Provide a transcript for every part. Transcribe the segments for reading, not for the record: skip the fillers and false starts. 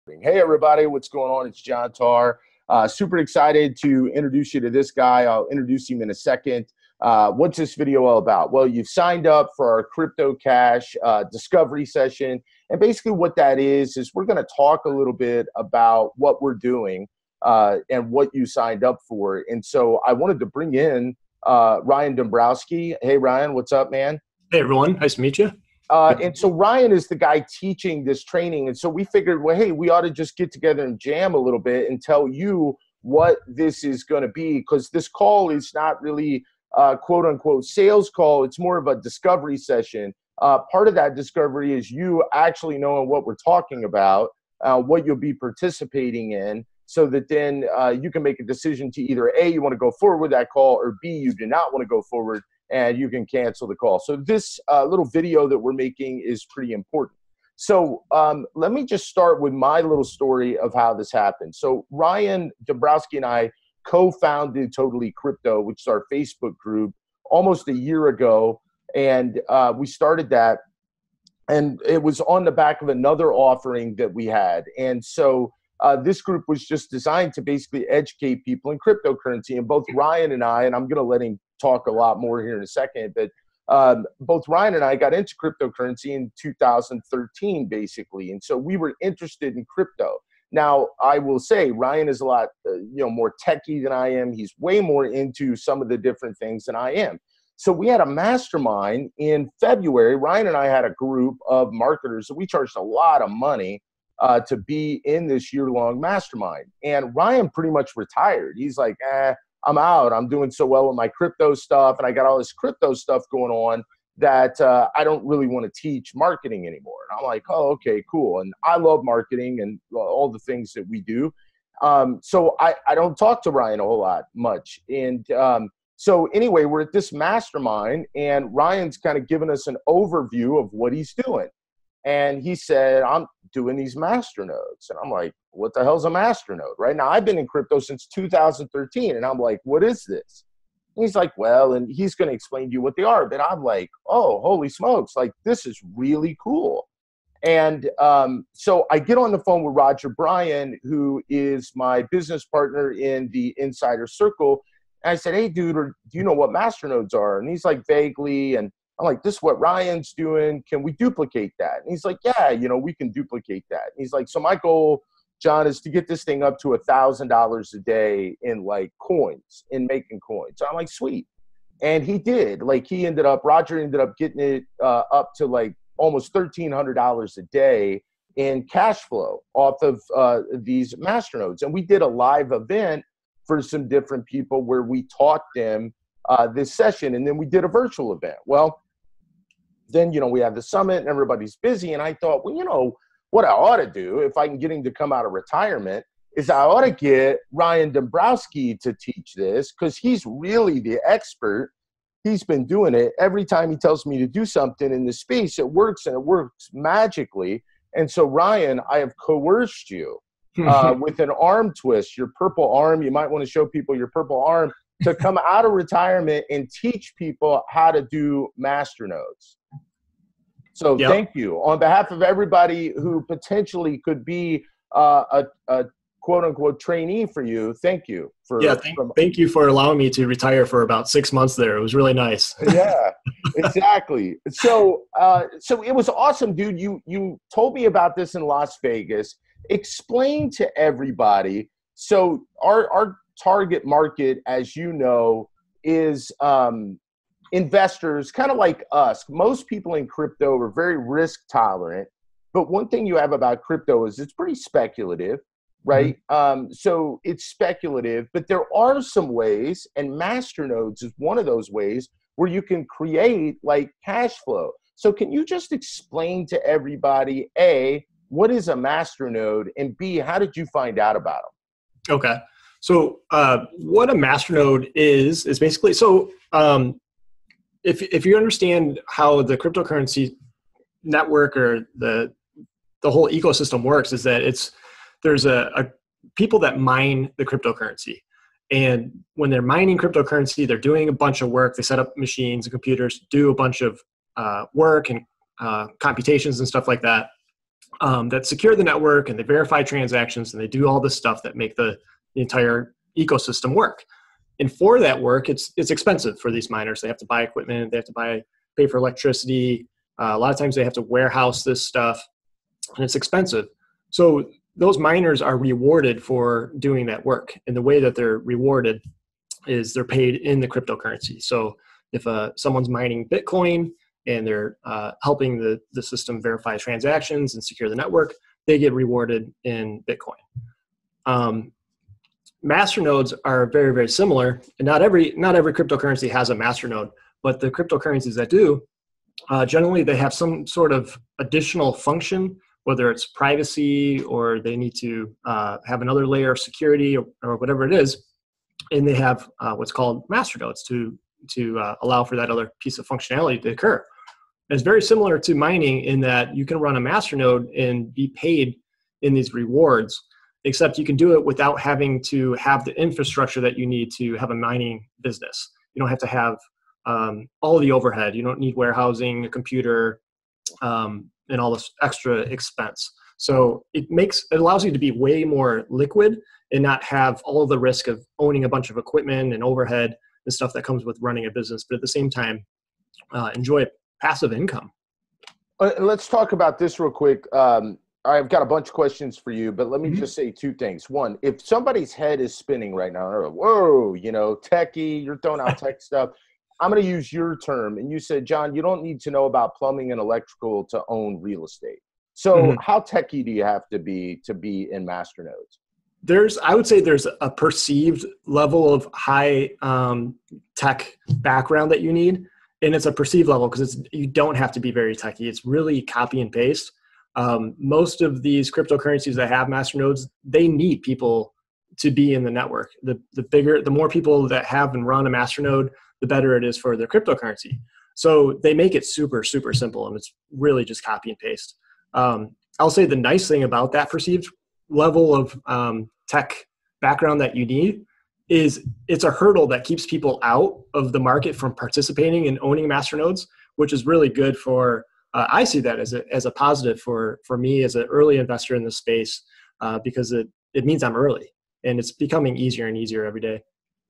Hey everybody, what's going on? It's John Tarr. Super excited to introduce you to this guy. I'll introduce him in a second. What's this video all about? Well, you've signed up for our Crypto Cash discovery session. And basically what that is we're going to talk a little bit about what we're doing and what you signed up for. And so I wanted to bring in Ryan Dombrowski. Hey Ryan, what's up, man? Hey everyone, nice to meet you. And so Ryan is the guy teaching this training. And so we figured, well, hey, we ought to just get together and jam a little bit and tell you what this is going to be, because this call is not really quote unquote sales call. It's more of a discovery session. Part of that discovery is you actually knowing what we're talking about, what you'll be participating in, so that then you can make a decision to either A, you want to go forward with that call, or B, you do not want to go forward and you can cancel the call. So this little video that we're making is pretty important. So let me just start with my little story of how this happened. So Ryan Dombrowski and I co-founded Totally Crypto, which is our Facebook group, almost a year ago. And we started that, and it was on the back of another offering that we had. And so this group was just designed to basically educate people in cryptocurrency. And both Ryan and I, and I'm going to let him talk a lot more here in a second, but both Ryan and I got into cryptocurrency in 2013, basically. And so we were interested in crypto. Now, I will say Ryan is a lot more techie than I am. He's way more into some of the different things than I am. So we had a mastermind in February. Ryan and I had a group of marketers. So we charged a lot of money to be in this year-long mastermind. And Ryan pretty much retired. He's like, I'm out. I'm doing so well with my crypto stuff, and I got all this crypto stuff going on that I don't really want to teach marketing anymore. And I'm like, oh, okay, cool. And I love marketing and all the things that we do. So I don't talk to Ryan a whole lot much. And so anyway, we're at this mastermind, and Ryan's kind of giving us an overview of what he's doing. And he said, I'm doing these Masternodes. And I'm like, what the hell's a Masternode? Right now, I've been in crypto since 2013. And I'm like, what is this? And he's like, well, and he's going to explain to you what they are. But I'm like, oh, holy smokes. Like, this is really cool. And so I get on the phone with Roger Bryan, who is my business partner in the Insider Circle. And I said, hey, dude, do you know what Masternodes are? And he's like, vaguely. And I'm like, this is what Ryan's doing. Can we duplicate that? And he's like, yeah, we can duplicate that. And he's like, so my goal, John, is to get this thing up to $1,000 a day in like coins, in making coins. So I'm like, sweet. And he did. Like Roger ended up getting it up to like almost $1,300 a day in cash flow off of these Masternodes. And we did a live event for some different people where we taught them this session. And then we did a virtual event. Well, then, we have the summit and everybody's busy. And I thought, well, what I ought to do if I can get him to come out of retirement is I ought to get Ryan Dombrowski to teach this, because he's really the expert. He's been doing it. Every time he tells me to do something in the space, it works, and it works magically. And so, Ryan, I have coerced you with an arm twist, your purple arm. You might want to show people your purple arm, to come out of retirement and teach people how to do Masternodes. So Thank you. On behalf of everybody who potentially could be a quote-unquote trainee for you, thank you. Thank you for allowing me to retire for about 6 months there. It was really nice. Yeah, exactly. So it was awesome, dude. You told me about this in Las Vegas. Explain to everybody. So our target market, as you know, is investors kind of like us. Most people in crypto are very risk tolerant, but one thing you have about crypto is it's pretty speculative, right? Mm-hmm. So it's speculative, but there are some ways, and Masternodes is one of those ways, where you can create like cash flow. So can you just explain to everybody, A, what is a Masternode, and B, how did you find out about them? Okay. So what a Masternode is basically, if you understand how the cryptocurrency network or the whole ecosystem works, is that there's a people that mine the cryptocurrency. And when they're mining cryptocurrency, they're doing a bunch of work. They set up machines and computers, do a bunch of work and computations and stuff like that. that secure the network, and they verify transactions, and they do all this stuff that make the entire ecosystem work. And for that work, it's expensive for these miners. They have to buy equipment, they have to pay for electricity. A lot of times they have to warehouse this stuff, and it's expensive. So those miners are rewarded for doing that work. And the way that they're rewarded is they're paid in the cryptocurrency. So if someone's mining Bitcoin and they're helping the system verify transactions and secure the network, they get rewarded in Bitcoin. Masternodes are very, very similar. And not every cryptocurrency has a masternode, but the cryptocurrencies that do, generally they have some sort of additional function, whether it's privacy or they need to have another layer of security or whatever it is. And they have what's called masternodes to allow for that other piece of functionality to occur. And it's very similar to mining in that you can run a masternode and be paid in these rewards, except you can do it without having to have the infrastructure that you need to have a mining business. You don't have to have all the overhead. You don't need warehousing, a computer, and all this extra expense. So it allows you to be way more liquid and not have all of the risk of owning a bunch of equipment and overhead and stuff that comes with running a business, but at the same time, enjoy passive income. Let's talk about this real quick. I've got a bunch of questions for you, but let me just say two things. One, if somebody's head is spinning right now, like, whoa, techie, you're throwing out tech stuff. I'm going to use your term. And you said, John, you don't need to know about plumbing and electrical to own real estate. So how techie do you have to be in masternodes? I would say there's a perceived level of high tech background that you need. And it's a perceived level because you don't have to be very techie. It's really copy and paste. Most of these cryptocurrencies that have masternodes, they need people to be in the network. The more people that have and run a masternode, the better it is for their cryptocurrency. So they make it super, super simple, and it's really just copy and paste. I'll say the nice thing about that perceived level of tech background that you need is it's a hurdle that keeps people out of the market from participating and owning masternodes, which is really good for, I see that as a positive for me as an early investor in this space, because it means I'm early, and it's becoming easier and easier every day.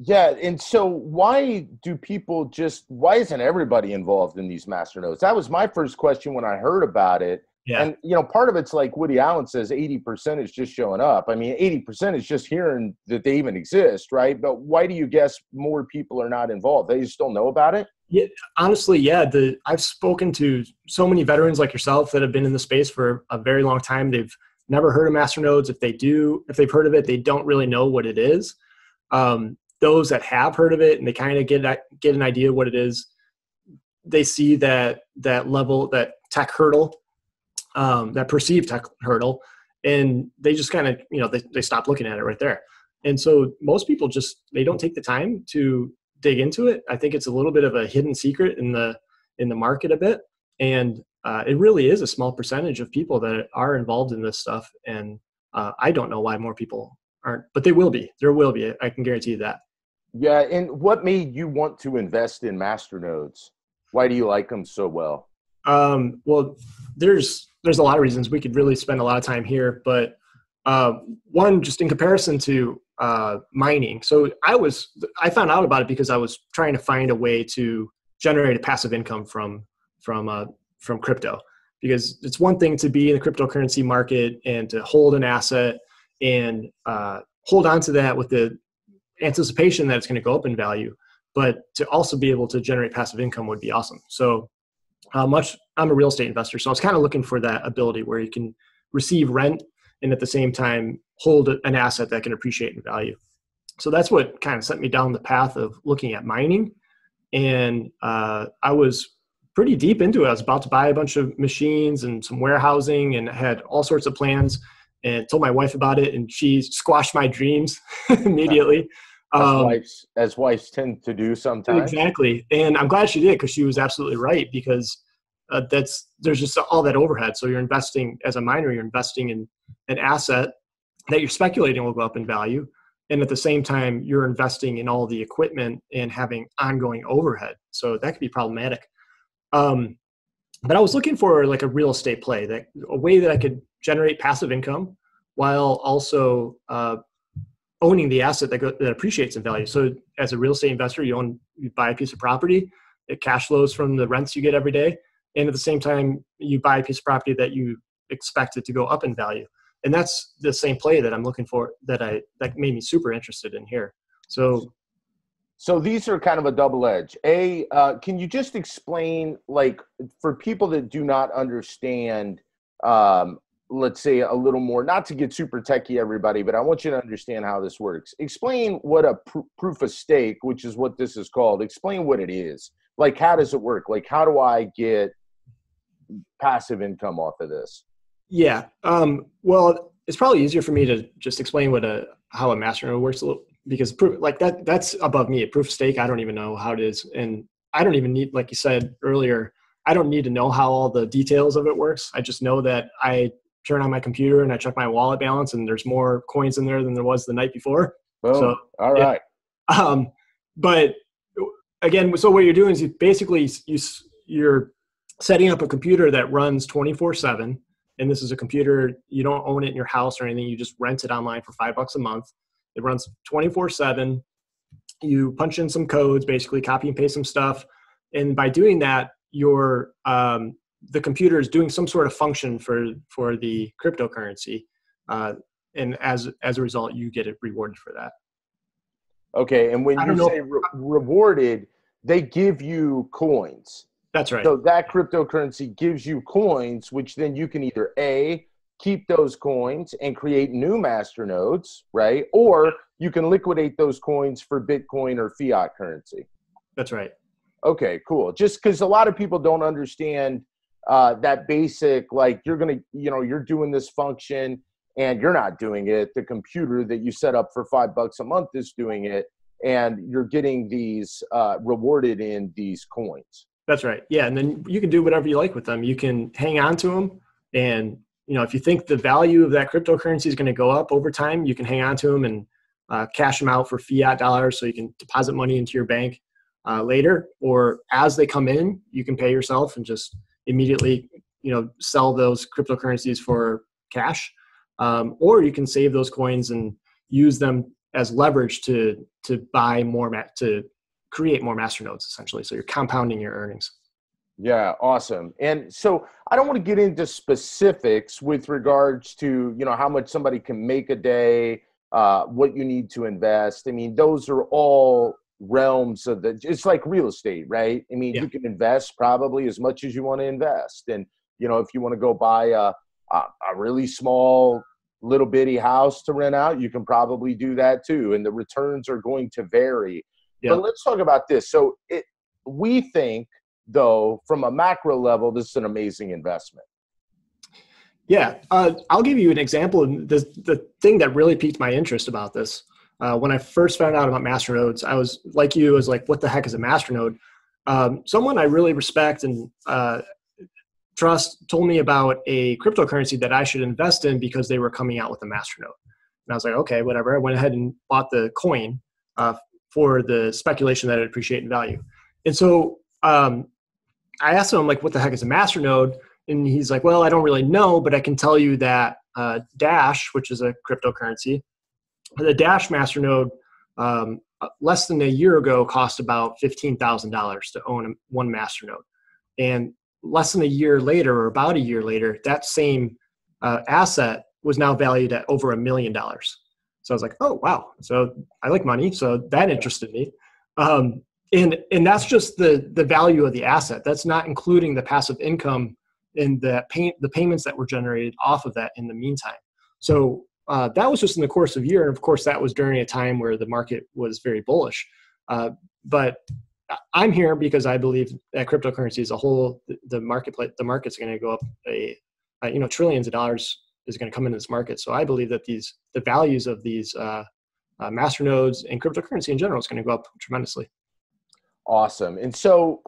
Yeah. And so why isn't everybody involved in these masternodes? That was my first question when I heard about it. Yeah. And, part of it's like Woody Allen says, 80% is just showing up. I mean, 80% is just hearing that they even exist, right? But why do you guess more people are not involved? They just don't know about it? Yeah, honestly, yeah. I've spoken to so many veterans like yourself that have been in the space for a very long time. They've never heard of masternodes. If they've heard of it, they don't really know what it is. Those that have heard of it and they kind of get an idea of what it is, they see that level, that tech hurdle, that perceived tech hurdle, and they just kind of, they stop looking at it right there. And so most people they don't take the time to dig into it. I think it's a little bit of a hidden secret in the market a bit. And it really is a small percentage of people that are involved in this stuff. And I don't know why more people aren't, but they will be. There will be. I can guarantee you that. Yeah. And what made you want to invest in masternodes? Why do you like them so well? Well, there's a lot of reasons. We could really spend a lot of time here, but one, just in comparison to mining. So I found out about it because I was trying to find a way to generate a passive income from crypto, because it's one thing to be in the cryptocurrency market and to hold an asset and hold on to that with the anticipation that it's going to go up in value, but to also be able to generate passive income would be awesome. So I'm a real estate investor, so I was kind of looking for that ability where you can receive rent and at the same time hold an asset that can appreciate in value. So that's what kind of sent me down the path of looking at mining. And I was pretty deep into it. I was about to buy a bunch of machines and some warehousing and had all sorts of plans, and told my wife about it, and she squashed my dreams immediately. As wives tend to do sometimes. Exactly. And I'm glad she did, because she was absolutely right, because there's just all that overhead. So you're investing as a miner, you're investing in an asset that you're speculating will go up in value. And at the same time, you're investing in all the equipment and having ongoing overhead. So that could be problematic. But I was looking for like a real estate play, a way that I could generate passive income while also owning the asset that appreciates in value. So as a real estate investor, you buy a piece of property, it cash flows from the rents you get every day. And at the same time, you buy a piece of property that you expect it to go up in value. And that's the same play that I'm looking for, that made me super interested in here. So these are kind of a double edge. Can you just explain, like, for people that do not understand, let's say a little more, not to get super techie, everybody, but I want you to understand how this works. Explain what a proof of stake, which is what this is called. Explain what it is. Like, how does it work? Like, how do I get passive income off of this? Yeah. Well, it's probably easier for me to just explain how a masternode works a little, because that's above me. A proof of stake, I don't even know how it is. And I don't even need, like you said earlier, I don't need to know how all the details of it works. I just know that I turn on my computer and I check my wallet balance and there's more coins in there than there was the night before. Boom. So, all right. Yeah. But again, so what you're doing is you're setting up a computer that runs 24/7. And this is a computer, you don't own it in your house or anything. You just rent it online for $5 a month. It runs 24/7. You punch in some codes, basically copy and paste some stuff. And by doing that, the computer is doing some sort of function for the cryptocurrency. And as a result, you get it rewarded for that. Okay. And when you say rewarded, they give you coins. That's right. So that cryptocurrency gives you coins, which then you can either keep those coins and create new masternodes, right? Or you can liquidate those coins for Bitcoin or fiat currency. That's right. Okay, cool. Just because a lot of people don't understand that basic, like, you're doing this function and you're not doing it. The computer that you set up for $5 a month is doing it, and you're getting these rewarded in these coins. That's right. Yeah. And then you can do whatever you like with them. You can hang on to them. And, if you think the value of that cryptocurrency is going to go up over time, you can hang on to them and cash them out for fiat dollars so you can deposit money into your bank later. Or as they come in, you can pay yourself and just immediately, sell those cryptocurrencies for cash. Or you can save those coins and use them as leverage to buy more, to create more masternodes, essentially. So you're compounding your earnings. Yeah, awesome. And so I don't want to get into specifics with regards to, how much somebody can make a day, what you need to invest. I mean, those are all realms of it's like real estate, right? I mean, You can invest probably as much as you want to invest. And, if you want to go buy a really small little bitty house to rent out, you can probably do that too. And the returns are going to vary. Yeah. But let's talk about this. So we think, though, from a macro level, this is an amazing investment. Yeah. I'll give you an example. The thing that really piqued my interest about this, when I first found out about masternodes, I was like you, was like, what the heck is a masternode? Someone I really respect and trust told me about a cryptocurrency that I should invest in because they were coming out with a masternode. And I was like, okay, whatever. I went ahead and bought the coin for the speculation that it appreciate in value. And so I asked him, like, what the heck is a masternode? And he's like, well, I don't really know, but I can tell you that Dash, which is a cryptocurrency, the Dash masternode less than a year ago cost about $15,000 to own one masternode. And less than a year later, or about a year later, that same asset was now valued at over $1 million. So I was like, oh, wow. So I like money. So that interested me. And that's just the value of the asset. That's not including the passive income and the payments that were generated off of that in the meantime. So that was just in the course of a year. And of course, that was during a time where the market was very bullish. But I'm here because I believe that cryptocurrency as a whole, the market's going to go up trillions of dollars is going to come into this market. So I believe that the values of these masternodes and cryptocurrency in general is going to go up tremendously. Awesome. And so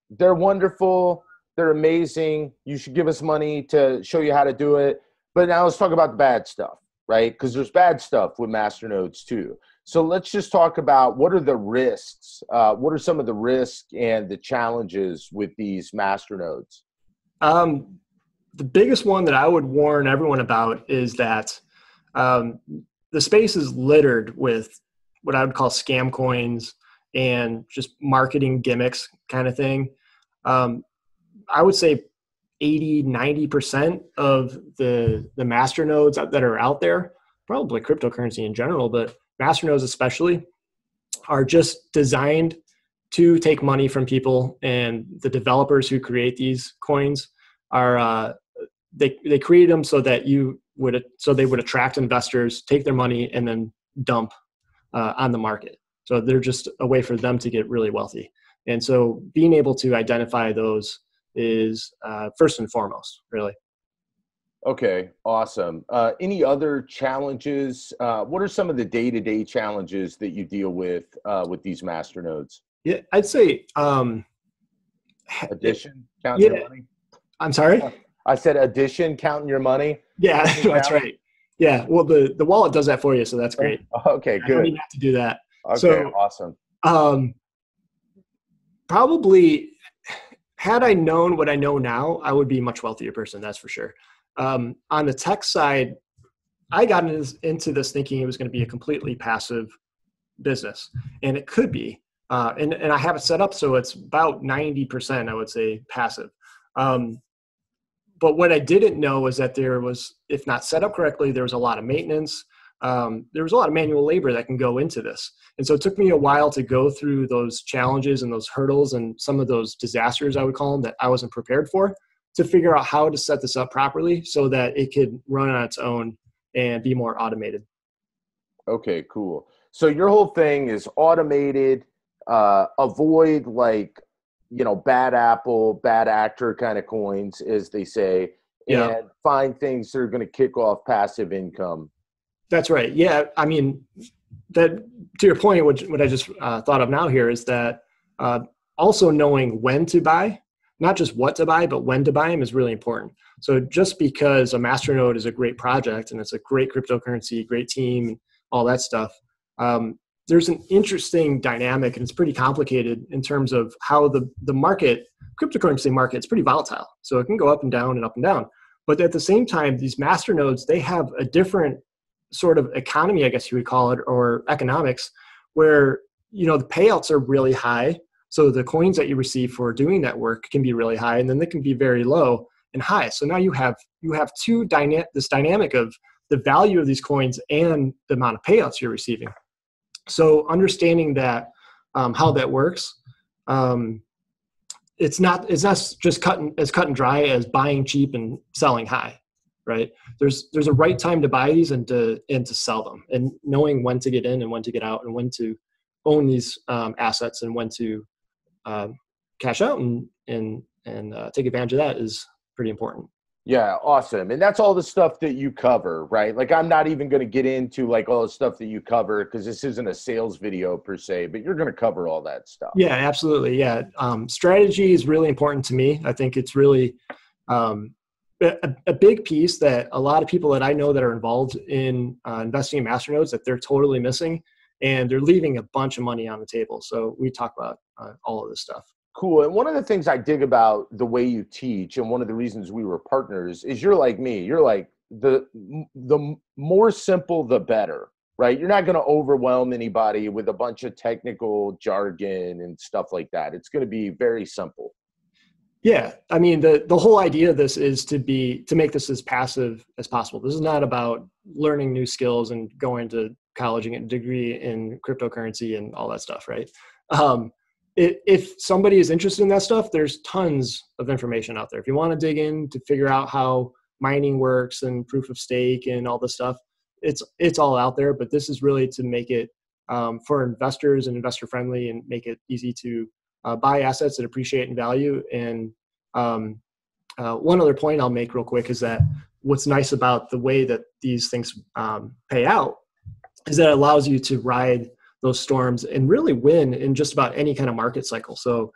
they're wonderful. They're amazing. You should give us money to show you how to do it. But now let's talk about the bad stuff, right? Because there's bad stuff with masternodes too. So let's just talk about what are the risks? What are some of the risks and the challenges with these masternodes? the biggest one that I would warn everyone about is that the space is littered with what I would call scam coins and just marketing gimmicks kind of thing. I would say 80-90% of the masternodes that are out there, probably cryptocurrency in general, but masternodes especially, are just designed to take money from people. And the developers who create these coins are they created them so that they would attract investors, take their money, and then dump on the market. So they're just a way for them to get really wealthy. And so being able to identify those is first and foremost, really. Okay, awesome. Any other challenges? What are some of the day-to-day challenges that you deal with these masternodes? Yeah, I'd say addition, counting your money. I'm sorry? I said addition, counting your money. Yeah, that's right. Yeah, well, the wallet does that for you, so that's great. Okay, good. I don't even have to do that. Okay, so, awesome. Probably, had I known what I know now, I would be a much wealthier person, that's for sure. On the tech side, I got into this thinking it was going to be a completely passive business, and it could be. And I have it set up so it's about 90%, I would say, passive. But what I didn't know was that there was, if not set up correctly, there was a lot of maintenance. There was a lot of manual labor that can go into this. And so it took me a while to go through those challenges and those hurdles and some of those disasters, I would call them, that I wasn't prepared for, to figure out how to set this up properly so that it could run on its own and be more automated. Okay, cool. So your whole thing is automated, avoid bad apple, bad actor kind of coins, as they say, and find things that are going to kick off passive income. That's right. Yeah. I mean, that to your point, what I just thought of now here is that also knowing when to buy, not just what to buy, but when to buy them is really important. So just because a masternode is a great project and it's a great cryptocurrency, great team, all that stuff, there's an interesting dynamic, and it's pretty complicated in terms of how the market, cryptocurrency market, is pretty volatile. So it can go up and down and up and down. But at the same time, these masternodes, they have a different sort of economy, I guess you would call it, or economics, where, the payouts are really high. So the coins that you receive for doing that work can be really high, and then they can be very low and high. So now you have this dynamic of the value of these coins and the amount of payouts you're receiving. So understanding that, how that works, it's not just cut and dry as buying cheap and selling high, right? There's a right time to buy these and to sell them, and knowing when to get in and when to get out, and when to own these assets and when to cash out and take advantage of that is pretty important. Yeah, awesome. And that's all the stuff that you cover, right? Like, I'm not even going to get into all the stuff that you cover because this isn't a sales video per se, but you're going to cover all that stuff. Yeah, absolutely. Yeah. Strategy is really important to me. I think it's really a big piece that a lot of people that I know that are involved in investing in masternodes, that they're totally missing, and they're leaving a bunch of money on the table. So we talk about all of this stuff. Cool. And one of the things I dig about the way you teach, and one of the reasons we were partners, is you're like me. You're like, the more simple, the better, right? You're not going to overwhelm anybody with a bunch of technical jargon and stuff like that. It's going to be very simple. Yeah. I mean, the whole idea of this is to make this as passive as possible. This is not about learning new skills and going to college and getting a degree in cryptocurrency and all that stuff, right? If somebody is interested in that stuff, there's tons of information out there. If you want to dig in to figure out how mining works and proof of stake and all this stuff, it's all out there. But this is really to make it for investors and investor friendly, and make it easy to buy assets that appreciate in value. And one other point I'll make real quick is that what's nice about the way that these things pay out is that it allows you to ride those storms and really win in just about any kind of market cycle. So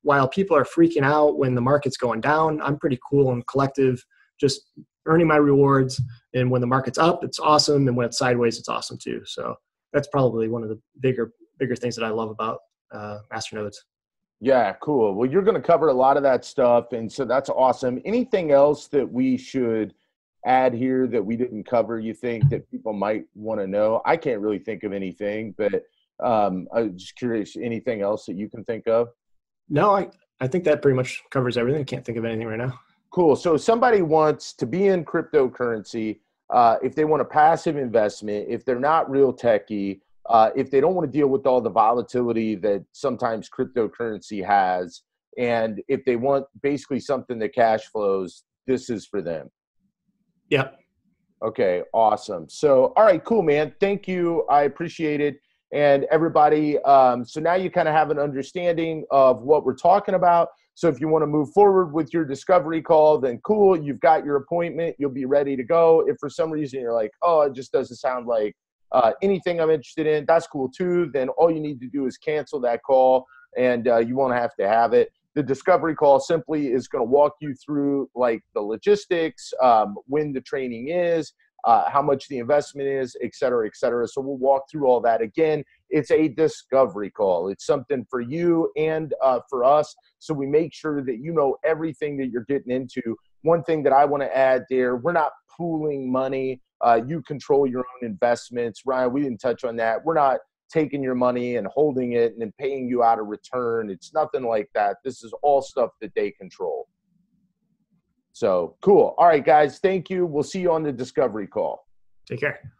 while people are freaking out when the market's going down, I'm pretty cool and collective, just earning my rewards. And when the market's up, it's awesome. And when it's sideways, it's awesome too. So that's probably one of the bigger things that I love about masternodes. Yeah, cool. Well, you're going to cover a lot of that stuff, and so that's awesome. Anything else that we should add here that we didn't cover, you think that people might want to know? I can't really think of anything, but I'm just curious, anything else that you can think of? No, I think that pretty much covers everything. I can't think of anything right now. Cool. So if somebody wants to be in cryptocurrency, if they want a passive investment, if they're not real techie, if they don't want to deal with all the volatility that sometimes cryptocurrency has, and if they want basically something that cash flows, this is for them. Yeah. Okay, awesome. So, all right, cool, man. Thank you. I appreciate it. And everybody, so now you kind of have an understanding of what we're talking about. So if you want to move forward with your discovery call, then cool, you've got your appointment, you'll be ready to go. If for some reason you're like, oh, it just doesn't sound like anything I'm interested in, that's cool too. Then all you need to do is cancel that call, and you won't have it. The discovery call simply is going to walk you through like the logistics, when the training is, how much the investment is, et cetera, et cetera. So we'll walk through all that. Again, it's a discovery call. It's something for you and for us. So we make sure that you know everything that you're getting into. One thing that I want to add there, we're not pooling money. You control your own investments. Ryan, we didn't touch on that. We're not taking your money and holding it and then paying you out a return. It's nothing like that. This is all stuff that they control. So cool. All right, guys. Thank you. We'll see you on the discovery call. Take care.